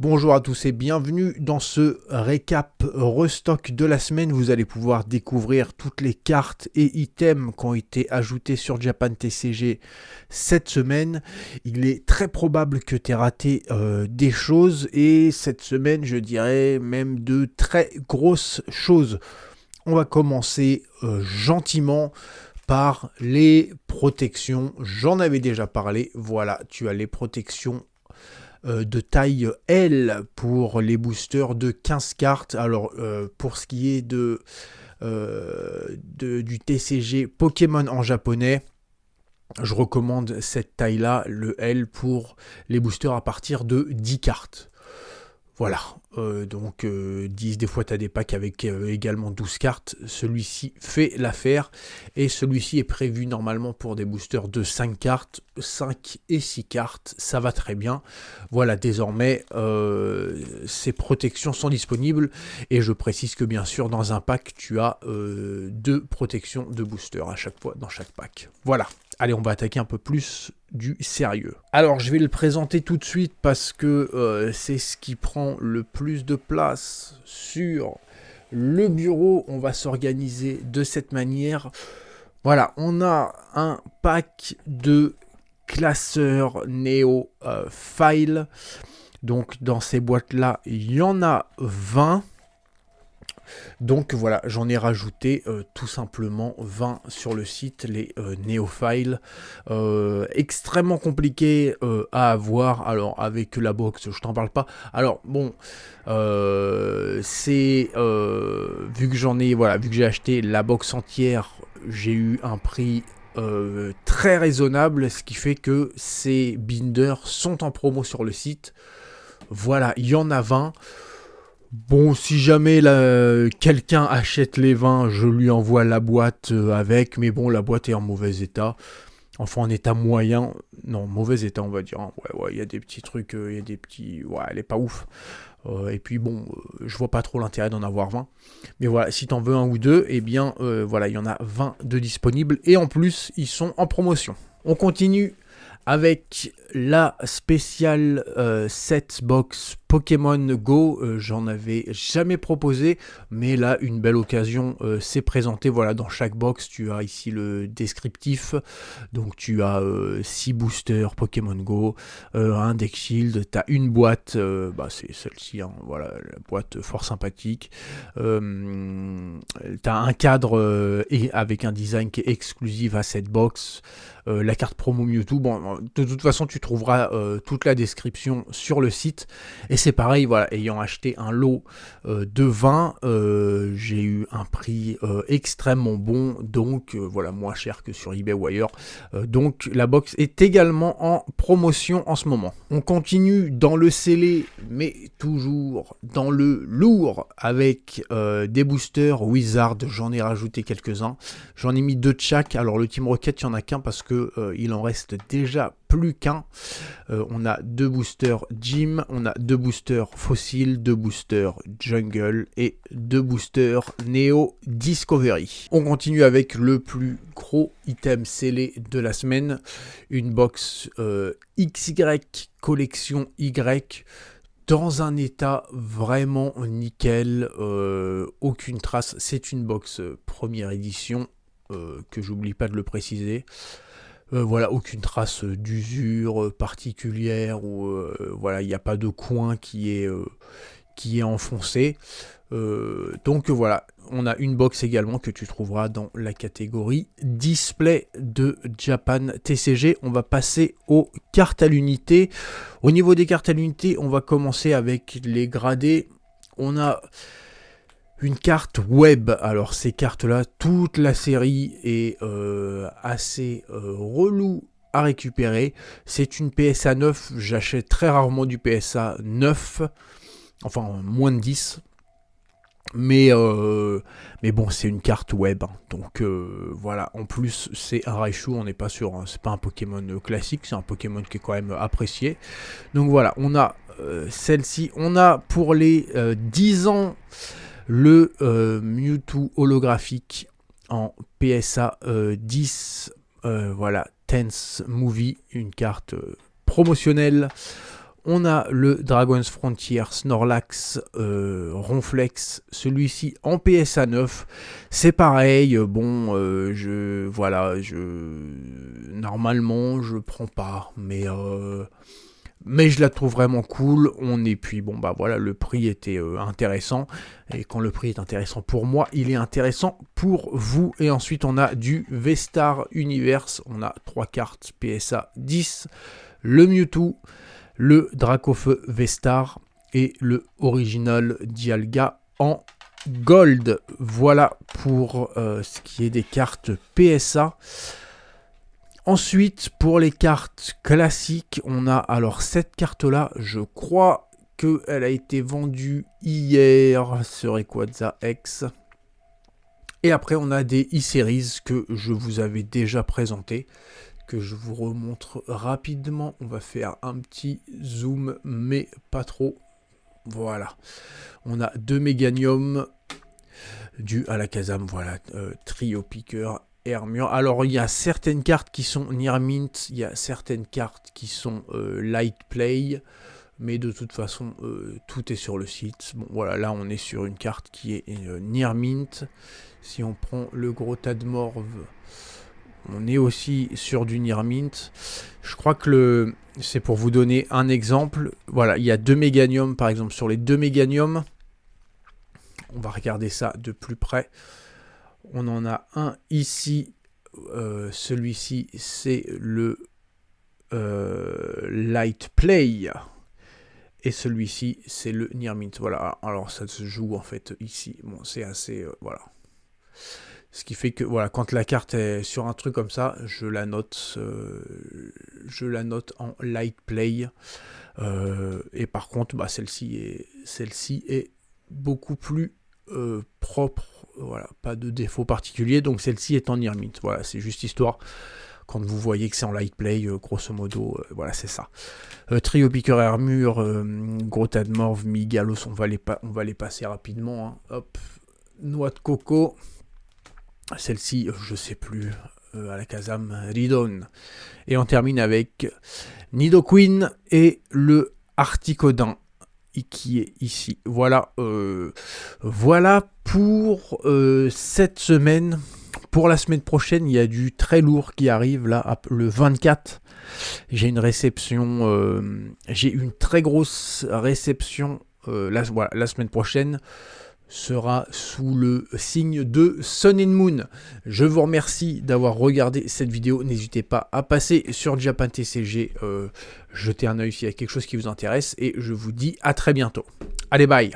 Bonjour à tous et bienvenue dans ce récap restock de la semaine. Vous allez pouvoir découvrir toutes les cartes et items qui ont été ajoutés sur Japan TCG cette semaine. Il est très probable que tu aies raté des choses et cette semaine je dirais même de très grosses choses. On va commencer gentiment par les protections. J'en avais déjà parlé. Voilà, tu as les protections de taille L pour les boosters de 15 cartes. Alors, pour ce qui est du TCG Pokémon en japonais, je recommande cette taille-là, le L, pour les boosters à partir de 10 cartes. Voilà, donc 10, des fois tu as des packs avec également 12 cartes, celui-ci fait l'affaire, et celui-ci est prévu normalement pour des boosters de 5 cartes, 5 et 6 cartes, ça va très bien. Voilà, désormais ces protections sont disponibles, et je précise que bien sûr dans un pack tu as 2 protections de booster à chaque fois dans chaque pack. Voilà. Allez, on va attaquer un peu plus du sérieux. Alors, je vais le présenter tout de suite parce que c'est ce qui prend le plus de place sur le bureau. On va s'organiser de cette manière. Voilà, on a un pack de classeurs Neo File. Donc, dans ces boîtes-là, il y en a 20. Donc voilà, j'en ai rajouté tout simplement 20 sur le site, les néophiles. Extrêmement compliqué à avoir. Alors avec la box, je t'en parle pas. Alors bon, c'est vu que vu que j'ai acheté la box entière, j'ai eu un prix très raisonnable, ce qui fait que ces binders sont en promo sur le site. Voilà, il y en a 20. Bon, si jamais quelqu'un achète les 20, je lui envoie la boîte avec, mais bon, la boîte est en mauvais état. Enfin, en état moyen. Non, mauvais état, on va dire. Hein. Ouais, il y a des petits trucs, il y a des petits... Ouais, elle est pas ouf. Et puis bon, je vois pas trop l'intérêt d'en avoir 20. Mais voilà, si t'en veux un ou deux, eh bien, voilà, il y en a 20 de disponibles. Et en plus, ils sont en promotion. On continue avec la spéciale set box Pokémon Go. J'en avais jamais proposé, mais là une belle occasion s'est présentée. Voilà, dans chaque box tu as ici le descriptif, donc tu as 6 boosters Pokémon Go, un deck shield, tu as une boîte, c'est celle-ci, hein, voilà, la boîte fort sympathique. Tu as un cadre avec un design qui est exclusif à cette box. La carte promo Mewtwo, bon, de toute façon tu trouveras toute la description sur le site, et c'est pareil, voilà, ayant acheté un lot de 20, j'ai eu un prix extrêmement bon, donc voilà, moins cher que sur eBay ou ailleurs, donc la box est également en promotion en ce moment. On continue dans le scellé, mais toujours dans le lourd, avec des boosters Wizard. J'en ai rajouté quelques-uns, j'en ai mis 2 de chaque. Alors le Team Rocket, il n'y en a qu'un parce que il en reste déjà plus qu'un. On a 2 boosters Gym, on a 2 boosters Fossil, 2 boosters Jungle et 2 boosters Neo Discovery. On continue avec le plus gros item scellé de la semaine, une box XY collection Y, dans un état vraiment nickel, aucune trace. C'est une box première édition, que j'oublie pas de le préciser. Voilà, aucune trace d'usure particulière, ou voilà, il n'y a pas de coin qui est enfoncé. Donc voilà, on a une box également que tu trouveras dans la catégorie display de Japan TCG. On va passer aux cartes à l'unité. Au niveau des cartes à l'unité, on va commencer avec les gradés. On a une carte web. Alors ces cartes-là, toute la série est assez relou à récupérer. C'est une PSA 9. J'achète très rarement du PSA 9. Enfin, moins de 10. Mais bon, c'est une carte web. Hein. Donc voilà. En plus, c'est un Raichu. On n'est pas sûr. Hein. C'est pas un Pokémon classique. C'est un Pokémon qui est quand même apprécié. Donc voilà. On a celle-ci. On a pour les 10 ans le Mewtwo holographique en PSA 10. Voilà. Tense Movie. Une carte promotionnelle On a le Dragon's Frontier Snorlax Ronflex, celui-ci en PSA 9. C'est pareil, bon, normalement je prends pas, mais je la trouve vraiment cool. Puis bon bah voilà, le prix était intéressant, et quand le prix est intéressant pour moi, il est intéressant pour vous. Et ensuite on a du V-Star Universe, on a 3 cartes PSA 10, le Mewtwo, le Dracofeu V-Star et le Original Dialga en Gold. Voilà pour ce qui est des cartes PSA. Ensuite, pour les cartes classiques, on a alors cette carte-là, je crois qu'elle a été vendue hier sur Rayquaza X. Et après, on a des e-series que je vous avais déjà présenté, que je vous remontre rapidement. On va faire un petit zoom, mais pas trop. Voilà. On a 2 Meganium, du Alakazam, voilà, Trio Piqueur, Hermure. Alors, il y a certaines cartes qui sont Near Mint, il y a certaines cartes qui sont Light Play, mais de toute façon, tout est sur le site. Bon, voilà, là, on est sur une carte qui est Near Mint. Si on prend le gros Tadmorve, on est aussi sur du Near Mint. Je crois que c'est pour vous donner un exemple. Voilà, il y a 2 Meganium, par exemple. Sur les 2 Meganium, on va regarder ça de plus près. On en a un ici. Celui-ci, c'est le Light Play. Et celui-ci, c'est le Near Mint. Voilà, alors ça se joue en fait ici. Bon, c'est assez... voilà. Ce qui fait que voilà, quand la carte est sur un truc comme ça, je la note en Light Play. Et par contre, bah, celle-ci est beaucoup plus propre. Voilà, pas de défaut particulier. Donc celle-ci est en Near Mint. Voilà, c'est juste histoire. Quand vous voyez que c'est en Light Play, grosso modo, voilà, c'est ça. Trio Piqueur Armure, Gros Tadmorve, Migalos, on va les passer rapidement. Hein. Hop, Noix de Coco. Celle-ci, je sais plus, Alakazam, Ridon. Et on termine avec Nidoqueen et le Articodin qui est ici. Voilà, voilà pour cette semaine. Pour la semaine prochaine, il y a du très lourd qui arrive là, le 24. J'ai une réception, j'ai une très grosse réception voilà, la semaine prochaine. Sera sous le signe de Sun and Moon. Je vous remercie d'avoir regardé cette vidéo. N'hésitez pas à passer sur Japan TCG, jeter un œil s'il y a quelque chose qui vous intéresse. Et je vous dis à très bientôt. Allez, bye!